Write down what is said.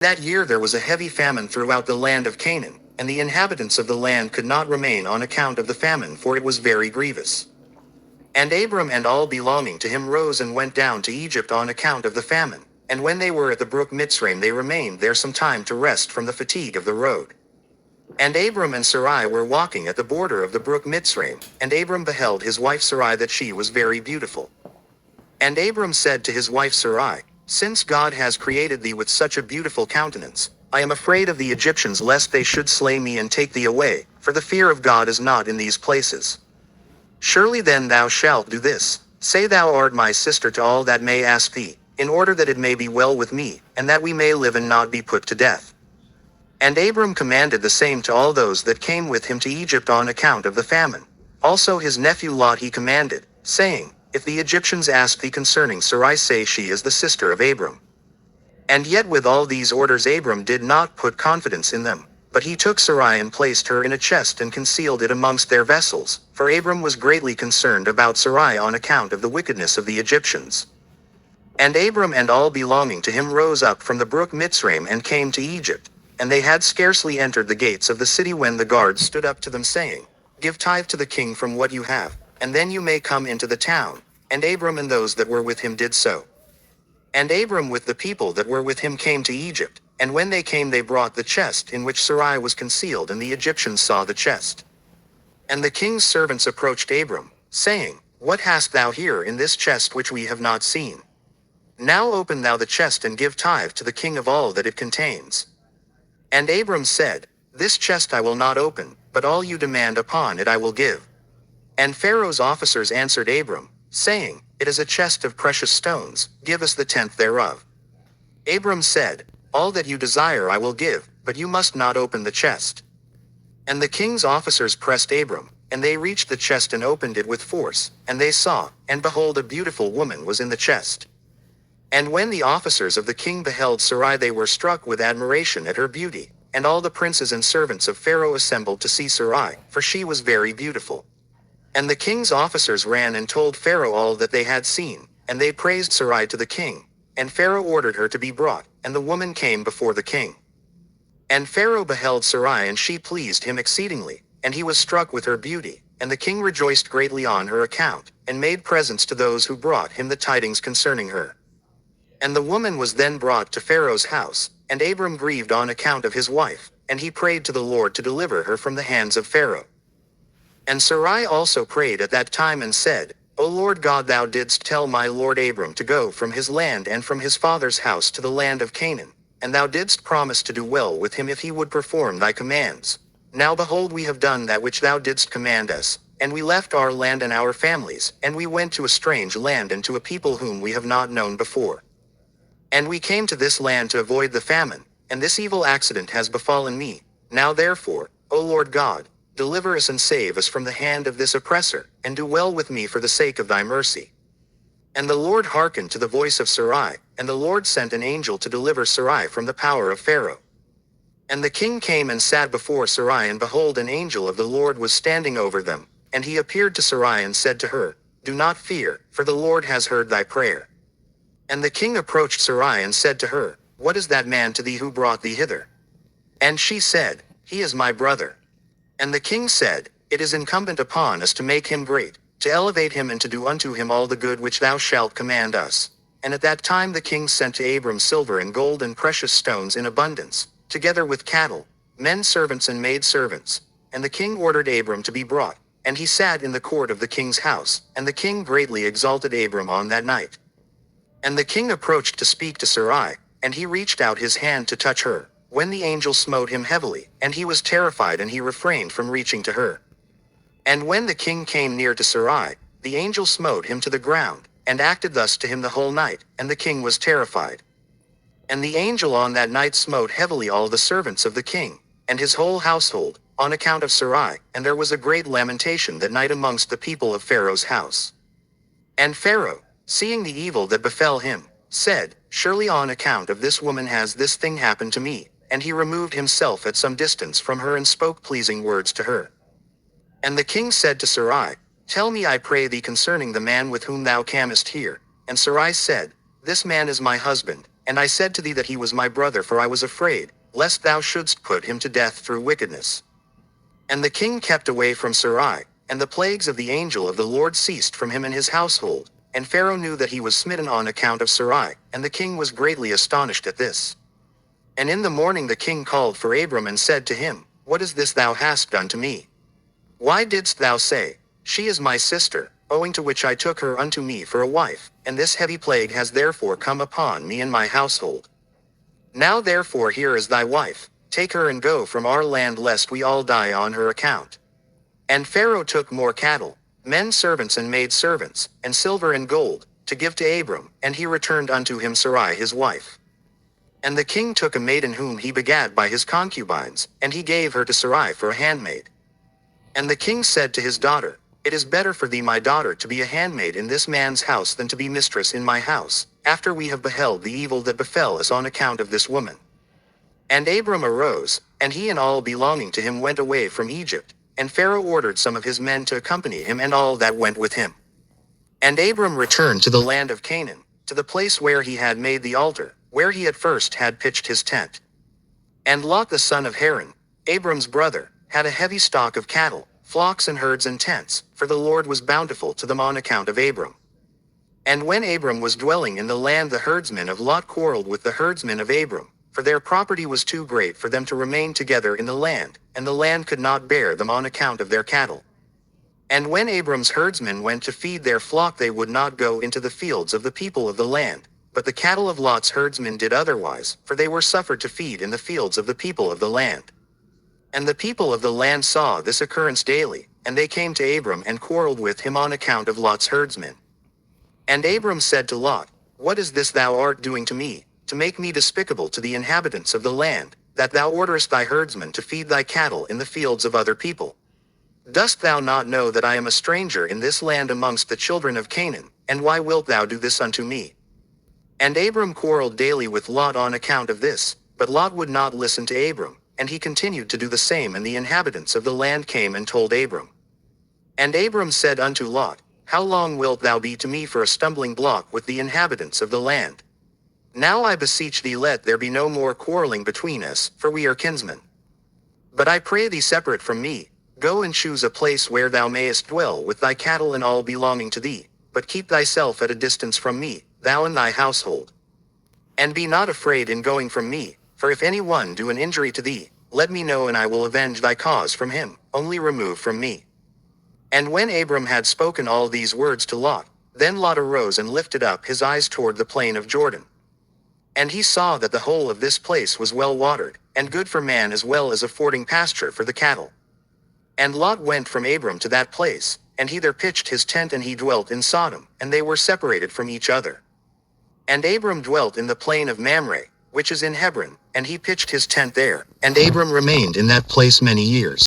That year there was a heavy famine throughout the land of Canaan, and the inhabitants of the land could not remain on account of the famine, for it was very grievous. And Abram and all belonging to him rose and went down to Egypt on account of the famine. And when they were at the brook Mitzraim, they remained there some time to rest from the fatigue of the road. And Abram and Sarai were walking at the border of the brook Mitzraim, and Abram beheld his wife Sarai, that she was very beautiful. And Abram said to his wife Sarai, "Since God has created thee with such a beautiful countenance, I am afraid of the Egyptians, lest they should slay me and take thee away, for the fear of God is not in these places. Surely then thou shalt do this: say thou art my sister to all that may ask thee, in order that it may be well with me, and that we may live and not be put to death." And Abram commanded the same to all those that came with him to Egypt on account of the famine. Also his nephew Lot he commanded, saying, "If the Egyptians ask thee concerning Sarai, say she is the sister of Abram." And yet with all these orders Abram did not put confidence in them, but he took Sarai and placed her in a chest and concealed it amongst their vessels, for Abram was greatly concerned about Sarai on account of the wickedness of the Egyptians. And Abram and all belonging to him rose up from the brook Mitzraim and came to Egypt. And they had scarcely entered the gates of the city when the guards stood up to them, saying, "Give tithe to the king from what you have, and then you may come into the town." And Abram and those that were with him did so. And Abram with the people that were with him came to Egypt, and when they came they brought the chest in which Sarai was concealed, and the Egyptians saw the chest. And the king's servants approached Abram, saying, "What hast thou here in this chest which we have not seen? Now open thou the chest and give tithe to the king of all that it contains." And Abram said, "This chest I will not open, but all you demand upon it I will give." And Pharaoh's officers answered Abram, saying, "It is a chest of precious stones, give us the tenth thereof." Abram said, "All that you desire I will give, but you must not open the chest." And the king's officers pressed Abram, and they reached the chest and opened it with force, and they saw, and behold, a beautiful woman was in the chest. And when the officers of the king beheld Sarai, they were struck with admiration at her beauty, and all the princes and servants of Pharaoh assembled to see Sarai, for she was very beautiful. And the king's officers ran and told Pharaoh all that they had seen, and they praised Sarai to the king. And Pharaoh ordered her to be brought, and the woman came before the king. And Pharaoh beheld Sarai, and she pleased him exceedingly, and he was struck with her beauty. And the king rejoiced greatly on her account, and made presents to those who brought him the tidings concerning her. And the woman was then brought to Pharaoh's house, and Abram grieved on account of his wife, and he prayed to the Lord to deliver her from the hands of Pharaoh. And Sarai also prayed at that time and said, "O Lord God, thou didst tell my lord Abram to go from his land and from his father's house to the land of Canaan, and thou didst promise to do well with him if he would perform thy commands. Now behold, we have done that which thou didst command us, and we left our land and our families, and we went to a strange land and to a people whom we have not known before. And we came to this land to avoid the famine, and this evil accident has befallen me. Now therefore, O Lord God, deliver us and save us from the hand of this oppressor, and do well with me for the sake of thy mercy." And the Lord hearkened to the voice of Sarai, and the Lord sent an angel to deliver Sarai from the power of Pharaoh. And the king came and sat before Sarai, and behold, an angel of the Lord was standing over them. And he appeared to Sarai and said to her, "Do not fear, for the Lord has heard thy prayer." And the king approached Sarai and said to her, "What is that man to thee who brought thee hither?" And she said, "He is my brother." And the king said, "It is incumbent upon us to make him great, to elevate him and to do unto him all the good which thou shalt command us." And at that time the king sent to Abram silver and gold and precious stones in abundance, together with cattle, men servants and maid servants. And the king ordered Abram to be brought, and he sat in the court of the king's house, and the king greatly exalted Abram on that night. And the king approached to speak to Sarai, and he reached out his hand to touch her, when the angel smote him heavily, and he was terrified, and he refrained from reaching to her. And when the king came near to Sarai, the angel smote him to the ground, and acted thus to him the whole night, and the king was terrified. And the angel on that night smote heavily all the servants of the king, and his whole household, on account of Sarai, and there was a great lamentation that night amongst the people of Pharaoh's house. And Pharaoh, seeing the evil that befell him, said, "Surely on account of this woman has this thing happened to me." And he removed himself at some distance from her and spoke pleasing words to her. And the king said to Sarai, "Tell me, I pray thee, concerning the man with whom thou camest here." And Sarai said, "This man is my husband, And I said to thee that he was my brother, for I was afraid, lest thou shouldst put him to death through wickedness. And the king kept away from Sarai, and the plagues of the angel of the Lord ceased from him and his household. And Pharaoh knew that he was smitten on account of Sarai, and the king was greatly astonished at this. And in the morning the king called for Abram and said to him, What is this thou hast done to me? Why didst thou say, She is my sister, owing to which I took her unto me for a wife, and this heavy plague has therefore come upon me and my household? Now therefore here is thy wife, take her and go from our land lest we all die on her account. And Pharaoh took more cattle, men servants and maid servants, and silver and gold, to give to Abram, and he returned unto him Sarai his wife. And the king took a maiden whom he begat by his concubines, and he gave her to Sarai for a handmaid. And the king said to his daughter, It is better for thee, my daughter, to be a handmaid in this man's house than to be mistress in my house, after we have beheld the evil that befell us on account of this woman. And Abram arose, and he and all belonging to him went away from Egypt, and Pharaoh ordered some of his men to accompany him and all that went with him. And Abram returned to the land of Canaan, to the place where he had made the altar, where he at first had pitched his tent. And Lot the son of Haran, Abram's brother, had a heavy stock of cattle, flocks and herds and tents, for the Lord was bountiful to them on account of Abram. And when Abram was dwelling in the land, the herdsmen of Lot quarreled with the herdsmen of Abram, for their property was too great for them to remain together in the land, and the land could not bear them on account of their cattle. And when Abram's herdsmen went to feed their flock, they would not go into the fields of the people of the land, but the cattle of Lot's herdsmen did otherwise, for they were suffered to feed in the fields of the people of the land. And the people of the land saw this occurrence daily, and they came to Abram and quarreled with him on account of Lot's herdsmen. And Abram said to Lot, What is this thou art doing to me, to make me despicable to the inhabitants of the land, that thou orderest thy herdsmen to feed thy cattle in the fields of other people? Dost thou not know that I am a stranger in this land amongst the children of Canaan, and why wilt thou do this unto me? And Abram quarreled daily with Lot on account of this, but Lot would not listen to Abram, and he continued to do the same, and the inhabitants of the land came and told Abram. And Abram said unto Lot, How long wilt thou be to me for a stumbling block with the inhabitants of the land? Now I beseech thee, let there be no more quarreling between us, for we are kinsmen. But I pray thee, separate from me, go and choose a place where thou mayest dwell with thy cattle and all belonging to thee, but keep thyself at a distance from me, thou and thy household. And be not afraid in going from me, for if any one do an injury to thee, let me know, and I will avenge thy cause from him, only remove from me. And when Abram had spoken all these words to Lot, then Lot arose and lifted up his eyes toward the plain of Jordan. And he saw that the whole of this place was well watered, and good for man as well as affording pasture for the cattle. And Lot went from Abram to that place, and he there pitched his tent, and he dwelt in Sodom, and they were separated from each other. And Abram dwelt in the plain of Mamre, which is in Hebron, and he pitched his tent there, and Abram remained in that place many years.